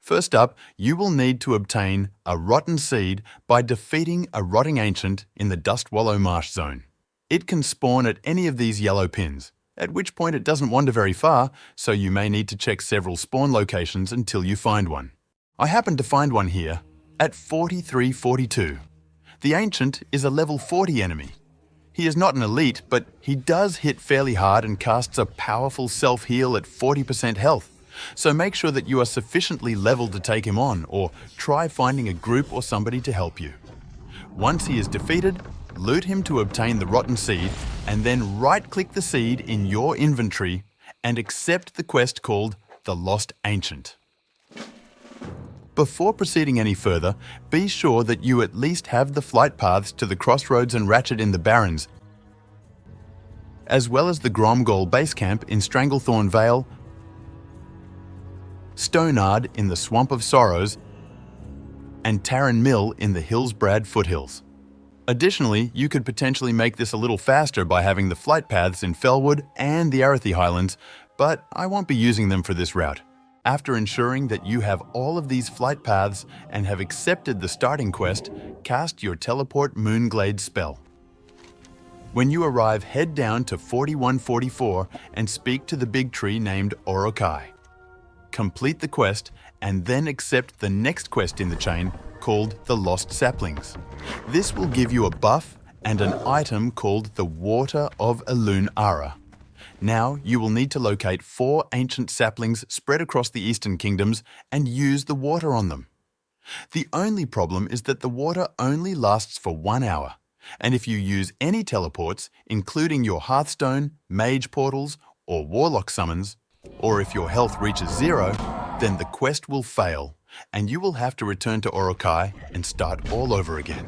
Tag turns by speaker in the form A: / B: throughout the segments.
A: First up, you will need to obtain a rotten seed by defeating a rotting ancient in the Dustwallow Marsh zone. It can spawn at any of these yellow pins, at which point it doesn't wander very far, so you may need to check several spawn locations until you find one. I happened to find one here at 4342. The ancient is a level 40 enemy. He is not an elite, but he does hit fairly hard and casts a powerful self-heal at 40% health. So make sure that you are sufficiently leveled to take him on, or try finding a group or somebody to help you. Once he is defeated, loot him to obtain the rotten seed, and then right-click the seed in your inventory and accept the quest called the Lost Ancient. Before proceeding any further, be sure that you at least have the flight paths to the Crossroads and Ratchet in the Barrens, as well as the Grom'Gol base camp in Stranglethorn Vale, Stahnbrad in the Swamp of Sorrows, and Tarren Mill in the Stahnbrad foothills. Additionally, you could potentially make this a little faster by having the flight paths in Felwood and the Arathi Highlands, but I won't be using them for this route. After ensuring that you have all of these flight paths and have accepted the starting quest, cast your Teleport Moonglade spell. When you arrive, head down to 4144 and speak to the big tree named Orokai. Complete the quest and then accept the next quest in the chain called the Lost Saplings. This will give you a buff and an item called the Water of Elune'ara. Now you will need to locate 4 ancient saplings spread across the Eastern Kingdoms and use the water on them. The only problem is that the water only lasts for 1 hour, and if you use any teleports, including your Hearthstone, Mage portals, or Warlock summons, or if your health reaches 0, then the quest will fail, and you will have to return to Orokai and start all over again.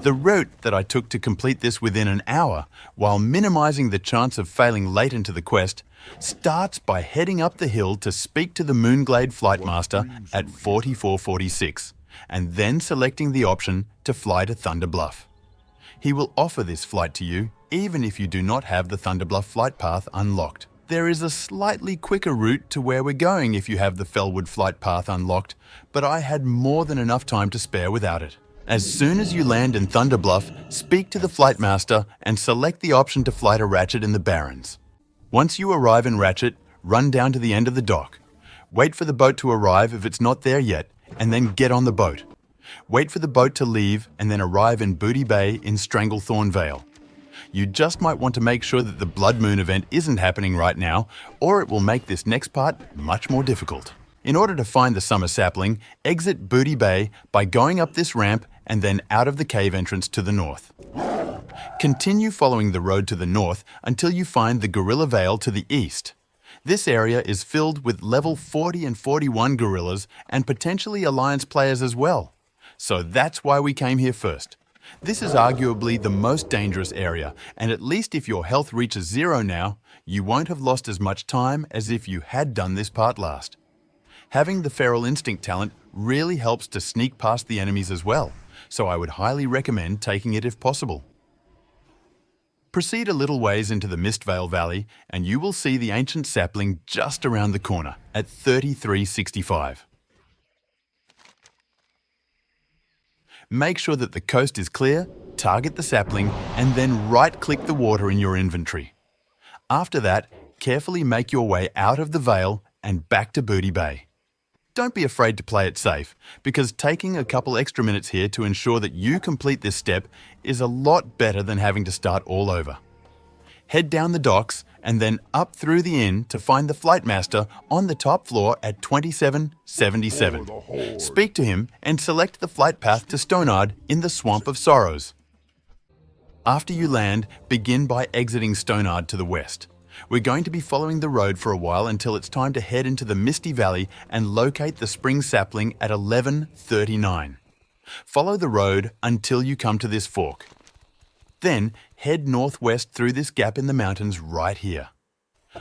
A: The route that I took to complete this within an hour, while minimizing the chance of failing late into the quest, starts by heading up the hill to speak to the Moonglade Flightmaster at 4446, and then selecting the option to fly to Thunder Bluff. He will offer this flight to you even if you do not have the Thunder Bluff flight path unlocked. There is a slightly quicker route to where we're going if you have the Felwood flight path unlocked, but I had more than enough time to spare without it. As soon as you land in Thunder Bluff, speak to the Flightmaster and select the option to fly to Ratchet in the Barrens. Once you arrive in Ratchet, run down to the end of the dock. Wait for the boat to arrive if it's not there yet, and then get on the boat. Wait for the boat to leave and then arrive in Booty Bay in Stranglethorn Vale. You just might want to make sure that the Blood Moon event isn't happening right now, or it will make this next part much more difficult. In order to find the Summer Sapling, exit Booty Bay by going up this ramp and then out of the cave entrance to the north. Continue following the road to the north until you find the Gorilla Vale to the east. This area is filled with level 40 and 41 gorillas and potentially Alliance players as well. So that's why we came here first. This is arguably the most dangerous area, and at least if your health reaches 0 now, you won't have lost as much time as if you had done this part last. Having the Feral Instinct talent really helps to sneak past the enemies as well, so I would highly recommend taking it if possible. Proceed a little ways into the Mistvale Valley and you will see the Ancient Sapling just around the corner at 3365. Make sure that the coast is clear, target the sapling, and then right-click the water in your inventory. After that, carefully make your way out of the vale and back to Booty Bay. Don't be afraid to play it safe, because taking a couple extra minutes here to ensure that you complete this step is a lot better than having to start all over. Head down the docks and then up through the inn to find the Flightmaster on the top floor at 2777. Speak to him and select the flight path to Stahnbrad in the Swamp of Sorrows. After you land, begin by exiting Stahnbrad to the west. We're going to be following the road for a while until it's time to head into the Misty Valley and locate the Spring Sapling at 1139. Follow the road until you come to this fork. Then head northwest through this gap in the mountains right here.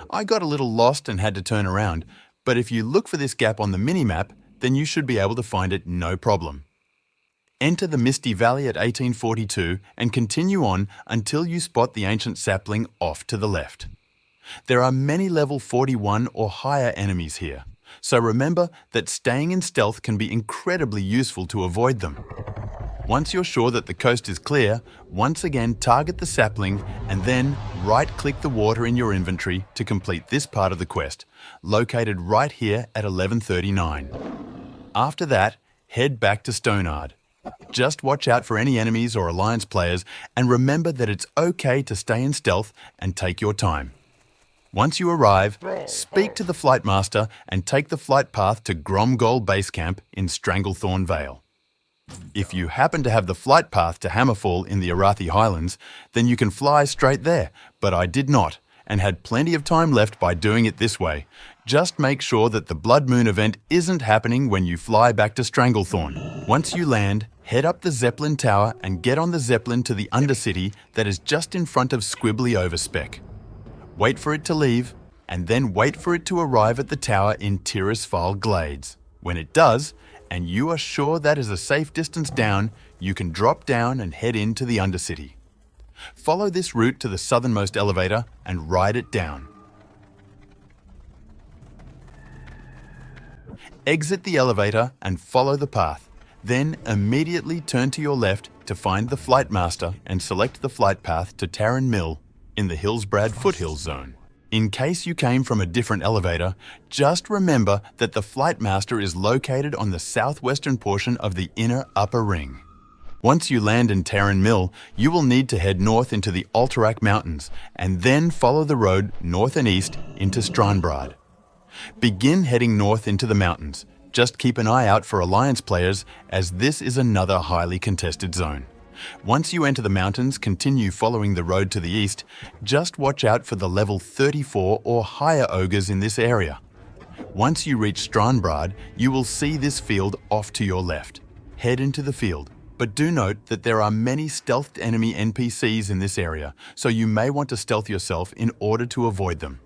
A: I got a little lost and had to turn around, but if you look for this gap on the minimap, then you should be able to find it no problem. Enter the Misty Valley at 1842 and continue on until you spot the Ancient Sapling off to the left. There are many level 41 or higher enemies here, so remember that staying in stealth can be incredibly useful to avoid them. Once you're sure that the coast is clear, once again target the sapling and then right-click the water in your inventory to complete this part of the quest, located right here at 1139. After that, head back to Stahnbrad. Just watch out for any enemies or alliance players and remember that it's okay to stay in stealth and take your time. Once you arrive, speak to the Flightmaster and take the flight path to Grom'Gol base camp in Stranglethorn Vale. If you happen to have the flight path to Hammerfall in the Arathi Highlands, then you can fly straight there, but I did not, and had plenty of time left by doing it this way. Just make sure that the Blood Moon event isn't happening when you fly back to Stranglethorn. Once you land, head up the Zeppelin Tower and get on the Zeppelin to the Undercity that is just in front of Squibbly Overspec. Wait for it to leave, and then wait for it to arrive at the tower in Tirisfal Glades. When it does, and you are sure that is a safe distance down, you can drop down and head into the Undercity. Follow this route to the southernmost elevator and ride it down. Exit the elevator and follow the path. Then immediately turn to your left to find the Flightmaster and select the flight path to Tarren Mill in the Hillsbrad Foothills zone. In case you came from a different elevator, just remember that the Flightmaster is located on the southwestern portion of the inner upper ring. Once you land in Tarren Mill, you will need to head north into the Alterac Mountains and then follow the road north and east into Stahnbrad. Begin heading north into the mountains. Just keep an eye out for alliance players as this is another highly contested zone. Once you enter the mountains, continue following the road to the east. Just watch out for the level 34 or higher ogres in this area. Once you reach Stahnbrad, you will see this field off to your left. Head into the field, but do note that there are many stealthed enemy NPCs in this area, so you may want to stealth yourself in order to avoid them.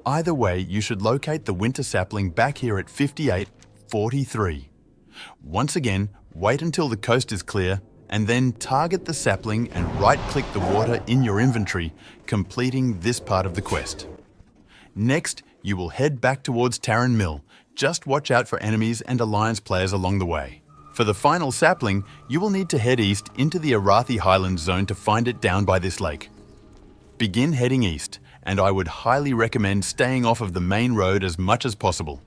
A: Either way, you should locate the Winter Sapling back here at 5843. Once again, wait until the coast is clear, and then target the sapling and right-click the water in your inventory, completing this part of the quest. Next, you will head back towards Tarren Mill. Just watch out for enemies and alliance players along the way. For the final sapling, you will need to head east into the Arathi Highlands zone to find it down by this lake. Begin heading east, and I would highly recommend staying off of the main road as much as possible.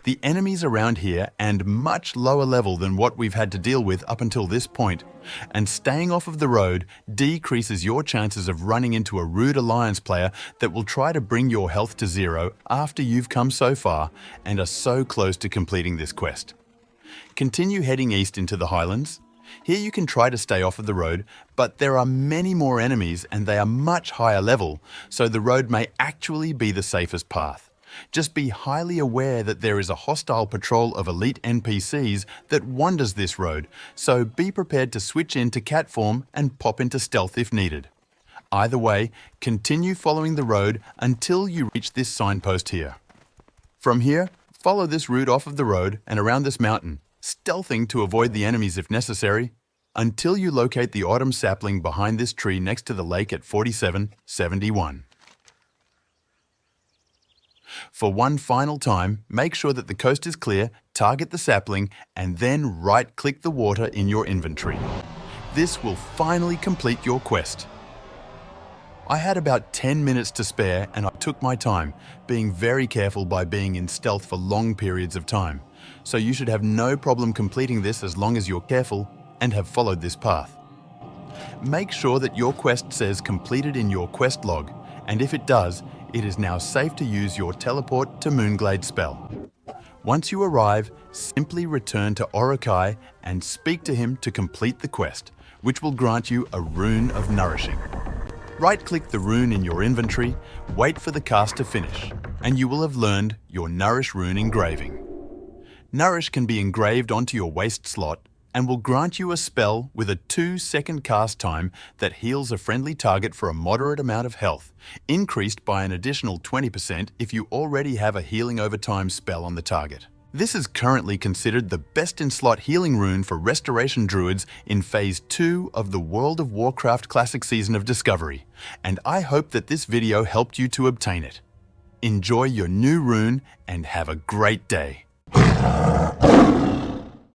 A: The enemies around here and much lower level than what we've had to deal with up until this point, and staying off of the road decreases your chances of running into a rude alliance player that will try to bring your health to zero after you've come so far and are so close to completing this quest. Continue heading east into the Highlands. Here you can try to stay off of the road, but there are many more enemies and they are much higher level, so the road may actually be the safest path. Just be highly aware that there is a hostile patrol of elite NPCs that wanders this road, so be prepared to switch into cat form and pop into stealth if needed. Either way, continue following the road until you reach this signpost here. From here, follow this route off of the road and around this mountain, stealthing to avoid the enemies if necessary, until you locate the Autumn Sapling behind this tree next to the lake at 4771. For one final time, make sure that the coast is clear, target the sapling, and then right-click the water in your inventory. This will finally complete your quest. I had about 10 minutes to spare and I took my time, being very careful by being in stealth for long periods of time. So you should have no problem completing this as long as you're careful and have followed this path. Make sure that your quest says completed in your quest log, and if it does, it is now safe to use your teleport to Moonglade spell. Once you arrive, simply return to Orokai and speak to him to complete the quest, which will grant you a Rune of Nourishing. Right-click the rune in your inventory, wait for the cast to finish, and you will have learned your Nourish Rune engraving. Nourish can be engraved onto your waist slot and will grant you a spell with a 2-second cast time that heals a friendly target for a moderate amount of health, increased by an additional 20% if you already have a healing over time spell on the target. This is currently considered the best in slot healing rune for Restoration Druids in Phase 2 of the World of Warcraft Classic Season of Discovery, and I hope that this video helped you to obtain it. Enjoy your new rune and have a great day.